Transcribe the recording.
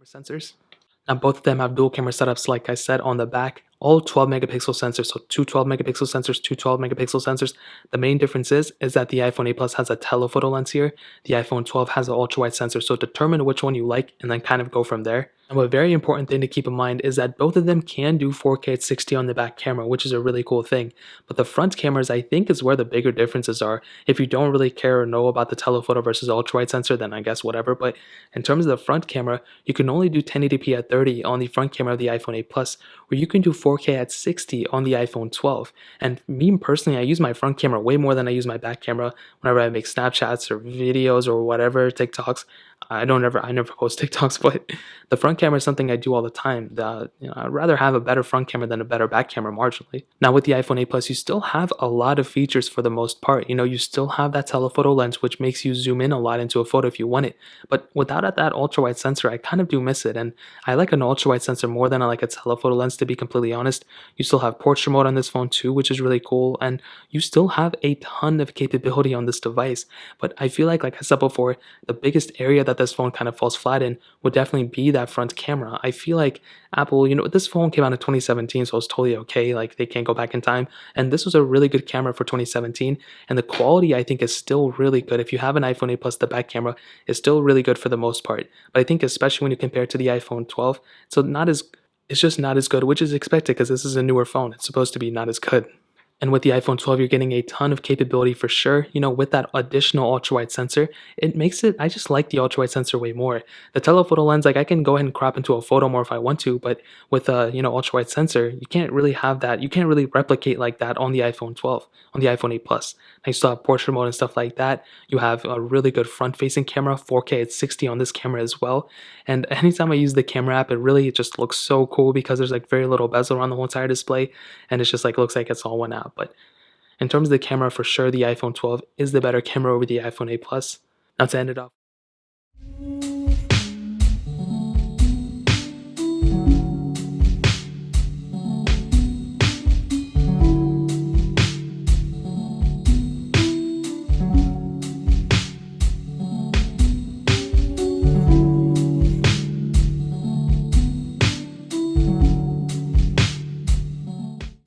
sensors. Now both of them have dual camera setups, like I said, on the back. All 12 megapixel sensors, so two 12 megapixel sensors, two 12 megapixel sensors. The main difference is that the iPhone 8 Plus has a telephoto lens here. The iPhone 12 has an ultra wide sensor. So determine which one you like and then kind of go from there. And a very important thing to keep in mind is that both of them can do 4K at 60 on the back camera, which is a really cool thing. But the front cameras, I think, is where the bigger differences are. If you don't really care or know about the telephoto versus ultra wide sensor, then I guess whatever. But in terms of the front camera, you can only do 1080p at 30 on the front camera of the iPhone 8 Plus, where you can do 4K at 60 on the iPhone 12. And me personally, I use my front camera way more than I use my back camera whenever I make Snapchats or videos or whatever, TikToks. I never post TikToks, but the front camera is something I do all the time. I'd rather have a better front camera than a better back camera marginally. Now with the iPhone 8 Plus, you still have a lot of features for the most part. You still have that telephoto lens, which makes you zoom in a lot into a photo if you want it. But without that ultra wide sensor, I kind of do miss it. And I like an ultra wide sensor more than I like a telephoto lens, to be completely honest. You still have portrait mode on this phone too, which is really cool. And you still have a ton of capability on this device. But I feel like I said before, the biggest area that this phone kind of falls flat in would definitely be that front camera. I feel like Apple, this phone came out in 2017, so it's totally okay. Like, they can't go back in time. And this was a really good camera for 2017. And the quality, I think, is still really good. If you have an iPhone 8 Plus, the back camera is still really good for the most part. But I think especially when you compare it to the iPhone 12, it's just not as good, which is expected because this is a newer phone. It's supposed to be not as good. And with the iPhone 12, you're getting a ton of capability for sure. With that additional ultra-wide sensor, I just like the ultra-wide sensor way more. The telephoto lens, I can go ahead and crop into a photo more if I want to, but with a, ultra-wide sensor, you can't really have that. You can't really replicate like that on the iPhone 12, on the iPhone 8 Plus. Now you still have portrait mode and stuff like that. You have a really good front-facing camera, 4K at 60 on this camera as well. And anytime I use the camera app, it just looks so cool because there's very little bezel around the whole entire display, and it's just looks like it's all one app. But in terms of the camera, for sure, the iPhone 12 is the better camera over the iPhone 8 Plus. Now to end it off,